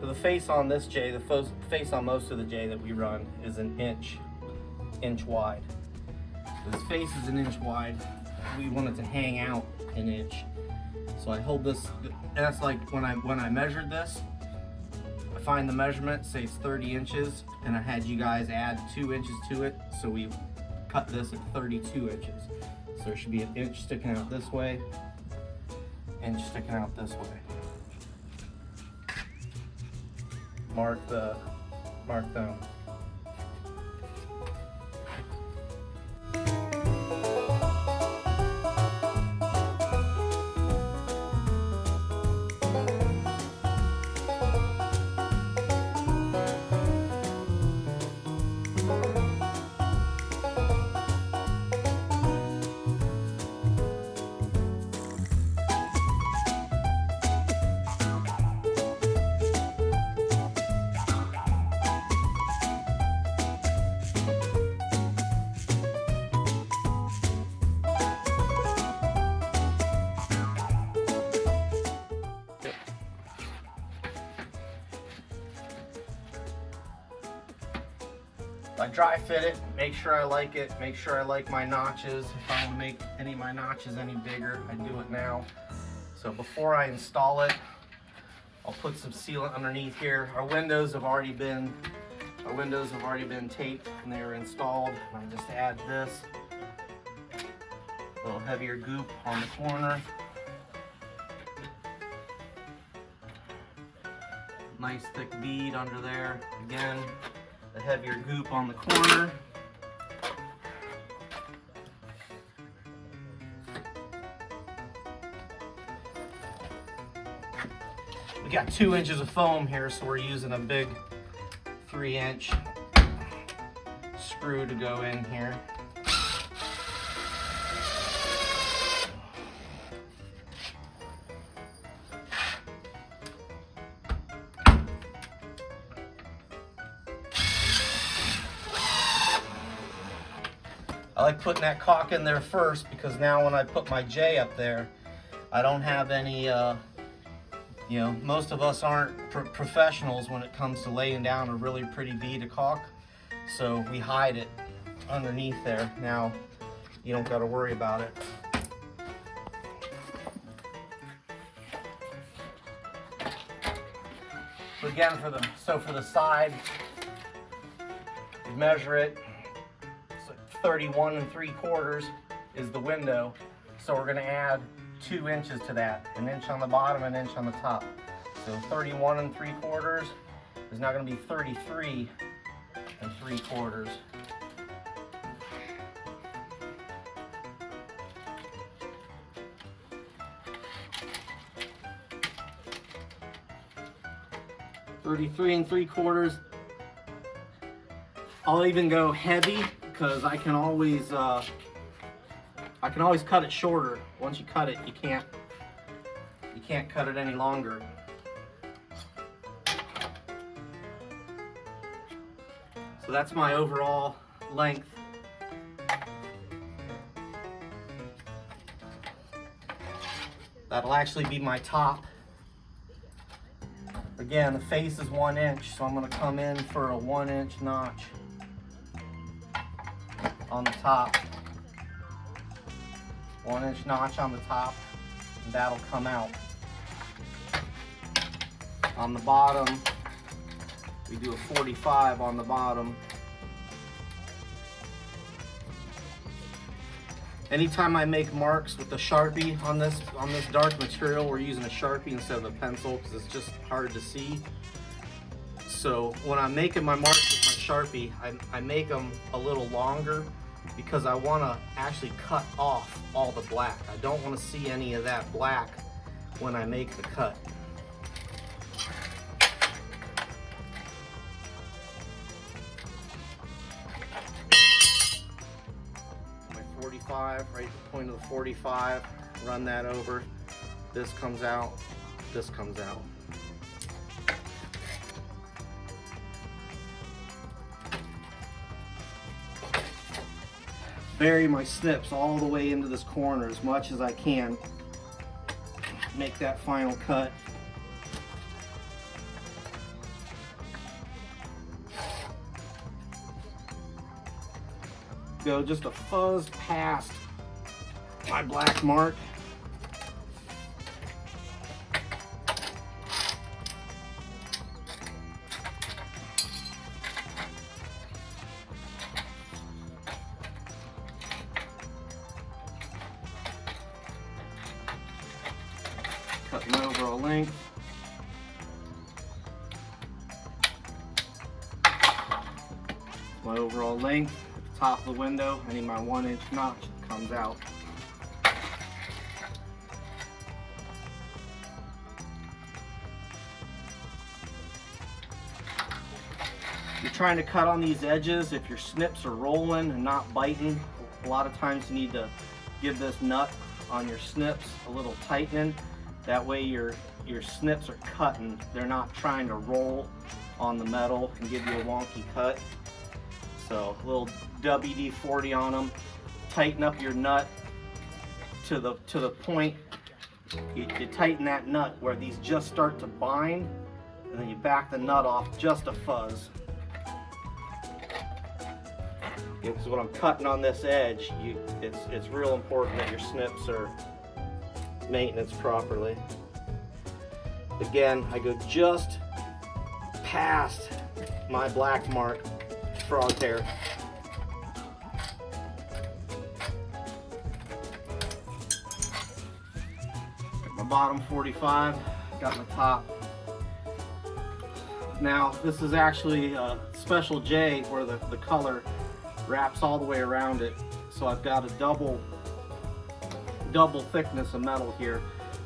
So the face on this J, the face on most of the J that we run is an inch wide. This face is an inch wide. We want it to hang out an inch. So I hold this, and that's like when I measured this, I find the measurement, say it's 30 inches, and I had you guys add 2 inches to it, so we cut this at 32 inches. So there should be an inch sticking out this way, inch sticking out this way. Mark them. I dry fit it, make sure I like it, make sure I like my notches. If I want to make any of my notches any bigger, I do it now. So before I install it, I'll put some sealant underneath here. Our windows have already been taped and they were installed. I just add this, a little heavier goop on the corner. Nice thick bead under there. Again, the heavier goop on the corner. We got 2 inches of foam here, so we're using a big 3-inch screw to go in here. I like putting that caulk in there first because now when I put my J up there, I don't have any, you know, most of us aren't professionals when it comes to laying down a really pretty bead of caulk. So we hide it underneath there. Now you don't got to worry about it. So again, for the side, you measure it. 31 3/4 is the window, so we're going to add 2 inches to that, an inch on the bottom, an inch on the top. So 31 3/4 is now going to be 33 3/4. $33 3/4. I'll even go heavy, because I can always cut it shorter. Once you cut it, you can't cut it any longer. So that's my overall length. That'll actually be my top. Again, the face is 1 inch, so I'm going to come in for a 1-inch notch on the top. 1-inch notch on the top, and that'll come out. On the bottom, we do a 45 on the bottom. Anytime I make marks with the Sharpie on this dark material, we're using a Sharpie instead of a pencil because it's just hard to see. So when I'm making my marks with my Sharpie, I make them a little longer because I want to actually cut off all the black. I don't want to see any of that black when I make the cut. My 45, right at the point of the 45, run that over. This comes out, this comes out. Bury my snips all the way into this corner as much as I can. Make that final cut. go just a fuzz past my black mark. Cut my overall length. My overall length at the top of the window. I need my 1-inch notch that comes out. You're trying to cut on these edges. If your snips are rolling and not biting, a lot of times you need to give this nut on your snips a little tightening. That way your snips are cutting. They're not trying to roll on the metal and give you a wonky cut. So a little WD-40 on them. Tighten up your nut to the point. You tighten that nut where these just start to bind, and then you back the nut off just a fuzz. Because when I'm cutting on this edge, it's real important that your snips are maintenance properly. Again, I go just past my black mark frog hair. Got my bottom 45, got my top. Now this is actually a special J where the color wraps all the way around it. So I've got a double thickness of metal here.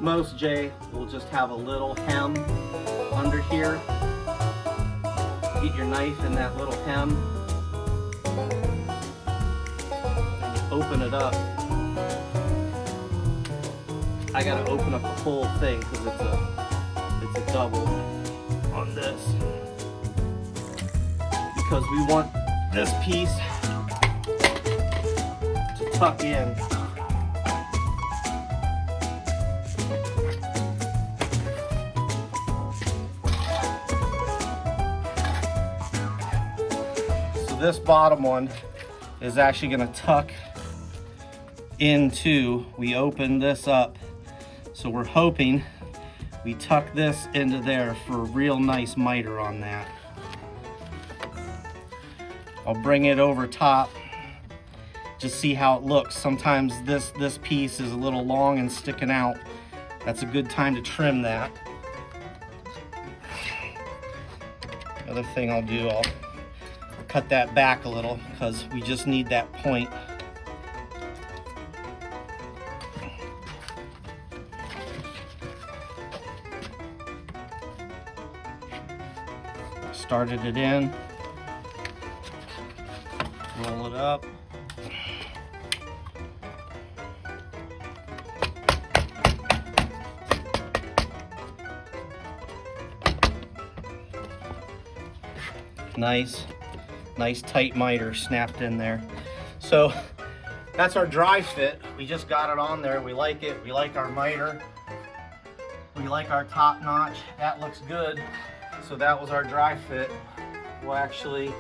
Most J will just have a little hem under here. Get your knife in that little hem and you open it up. I gotta open up the whole thing because it's a double on this, because we want this piece to tuck in. This bottom one is actually going to tuck into, we open this up, so we're hoping we tuck this into there for a real nice miter on that. I'll bring it over top, just see how it looks. Sometimes this piece is a little long and sticking out. That's a good time to trim that. Other thing I'll do, I'll cut that back a little because we just need that point. Started it in, roll it up. Nice tight miter snapped in there. So that's our dry fit. We just got it on there. We like it. We like our miter. We like our top notch. That looks good. So that was our dry fit. We'll actually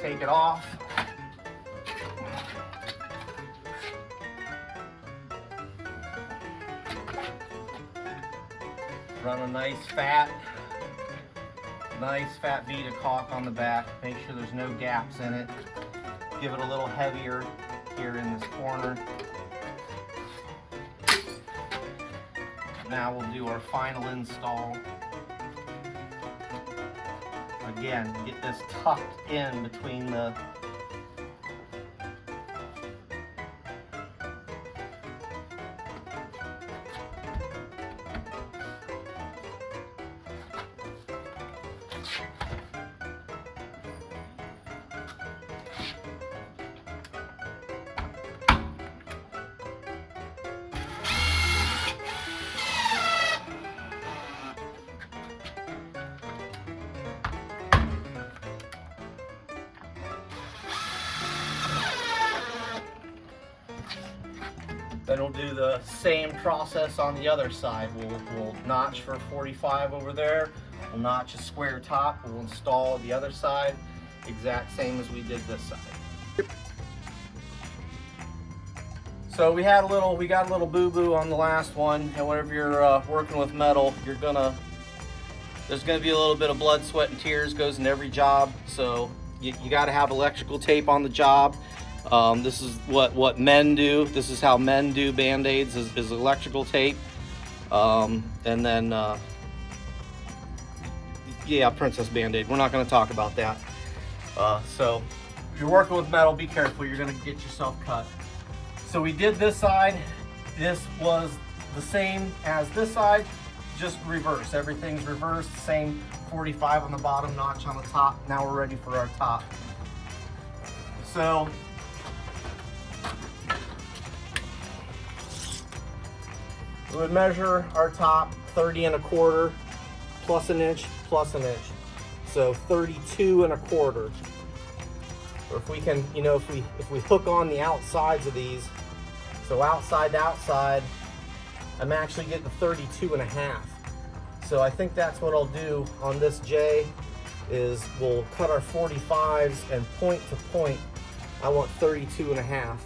take it off. Run a nice fat bead of caulk on the back. Make sure there's no gaps in it. Give it a little heavier here in this corner. Now we'll do our final install. Again, get this tucked in between the Then we'll do the same process on the other side. We'll notch for 45 over there. We'll notch a square top. We'll install the other side. exact same as we did this side. So we got a little boo-boo on the last one, and whenever you're working with metal, there's gonna be a little bit of blood, sweat, and tears goes in every job. So you got to have electrical tape on the job. This is what men do. This is how men do band-aids is electrical tape. And then yeah, Princess Band-Aid. We're not going to talk about that. So if you're working with metal, be careful. You're going to get yourself cut. So we did this side. This was the same as this side, just reverse. Everything's reversed. Same 45 on the bottom, notch on the top. Now we're ready for our top. So we would measure our top 30 1/4 plus an inch plus an inch. So 32 1/4. Or if we can, you know, if we hook on the outsides of these, so outside to outside, I'm actually getting 32 1/2. So I think that's what I'll do on this J is we'll cut our 45s and point to point, I want 32 1/2.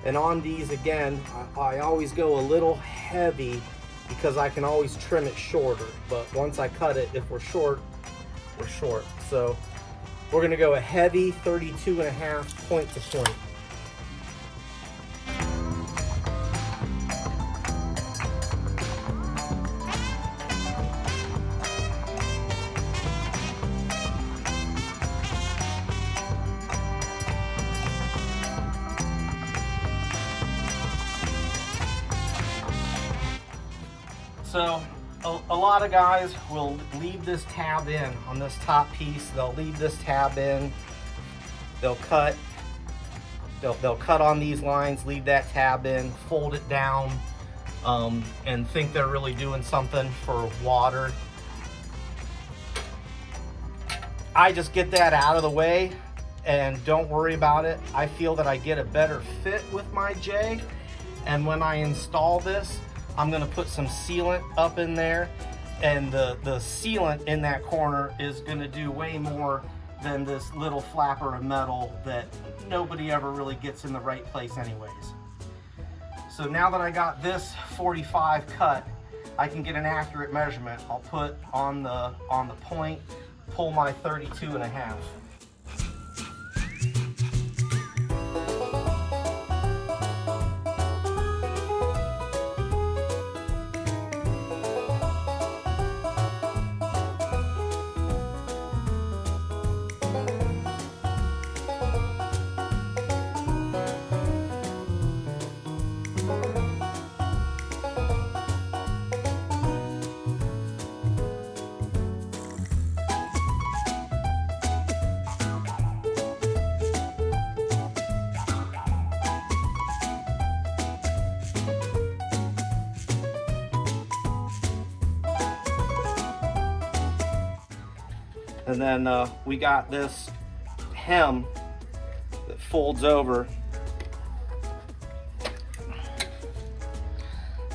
And on these again, I always go a little heavy because I can always trim it shorter. But once I cut it, if we're short, we're short. So we're gonna go a heavy 32 1/2 point to point. So a lot of guys will leave this tab in on this top piece. They'll leave this tab in. They'll cut on these lines, leave that tab in, fold it down, and think they're really doing something for water. I just get that out of the way and don't worry about it. I feel that I get a better fit with my J, and when I install this, I'm gonna put some sealant up in there, and the sealant in that corner is gonna do way more than this little flapper of metal that nobody ever really gets in the right place anyways. So now that I got this 45 cut, I can get an accurate measurement. I'll put on the point, pull my 32 1/2. And then we got this hem that folds over.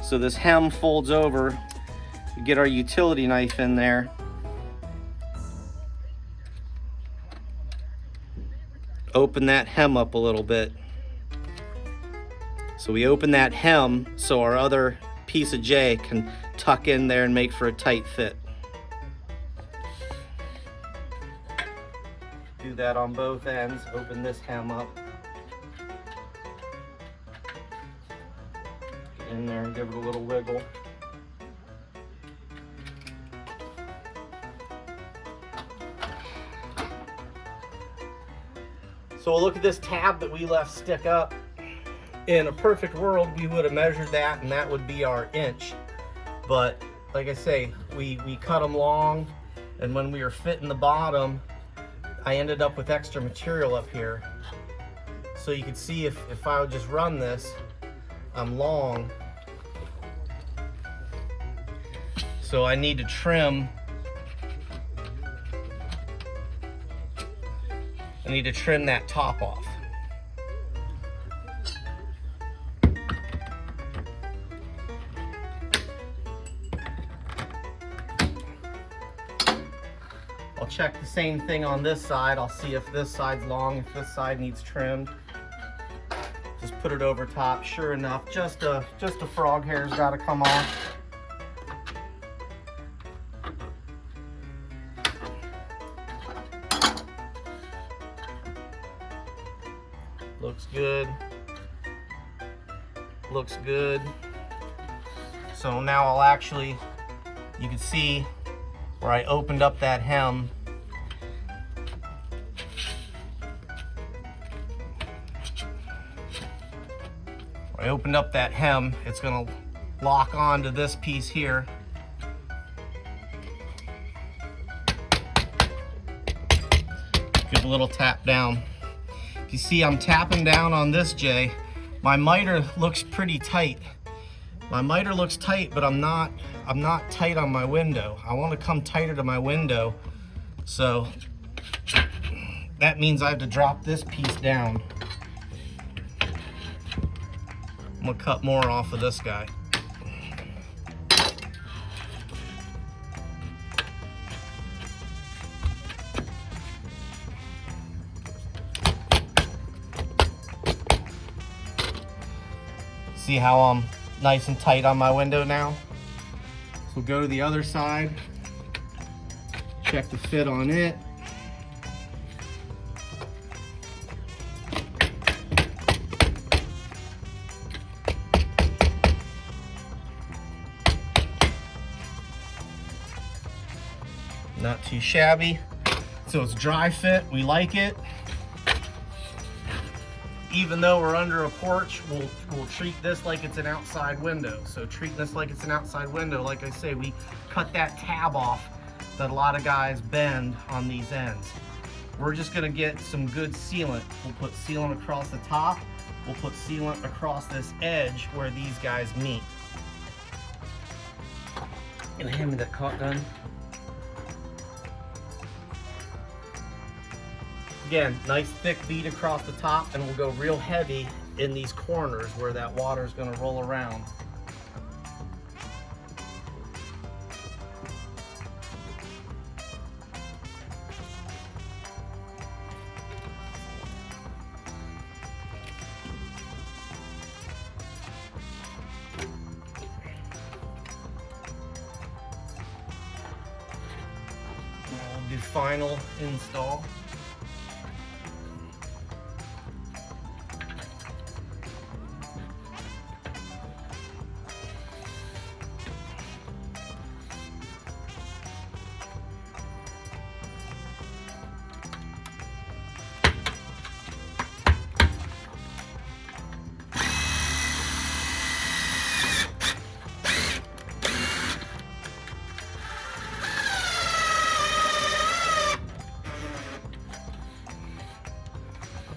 So this hem folds over. We get our utility knife in there. Open that hem up a little bit. So we open that hem so our other piece of J can tuck in there and make for a tight fit. Do that on both ends. Open this hem up. Get in there and give it a little wiggle. So we'll look at this tab that we left stick up. In a perfect world, we would have measured that, and that would be our inch. But like I say, we cut them long, and when we were fitting the bottom, I ended up with extra material up here. So you could see if I would just run this, I'm long. So I need to trim. I need to trim that top off. I'll check the same thing on this side. I'll see if this side's long, if this side needs trimmed. Just put it over top. Sure enough, just a frog hair's got to come off. Looks good. Looks good. So now I'll actually, you can see where I opened up that hem. I opened up that hem, it's gonna lock onto this piece here. Give a little tap down. If you see, I'm tapping down on this J. My miter looks pretty tight. My miter looks tight, but I'm not tight on my window. I want to come tighter to my window. So that means I have to drop this piece down. I'm gonna cut more off of this guy. See how I'm nice and tight on my window now? So go to the other side, check the fit on it. Not too shabby. So it's dry fit, we like it. Even though we're under a porch, we'll treat this like it's an outside window. So treating this like it's an outside window, like I say, we cut that tab off that a lot of guys bend on these ends. We're just gonna get some good sealant. We'll put sealant across the top. We'll put sealant across this edge where these guys meet. Gonna hand me that caulk gun. Again, nice thick bead across the top, and we'll go real heavy in these corners where that water is going to roll around. Now we'll do final install.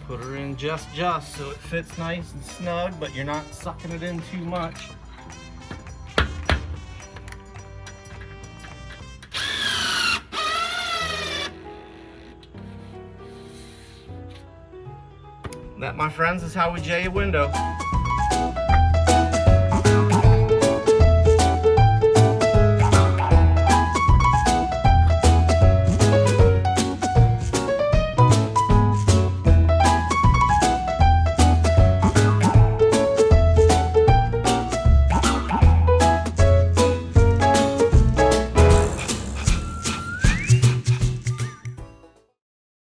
Put her in just so it fits nice and snug, but you're not sucking it in too much. That, my friends, is how we J a window.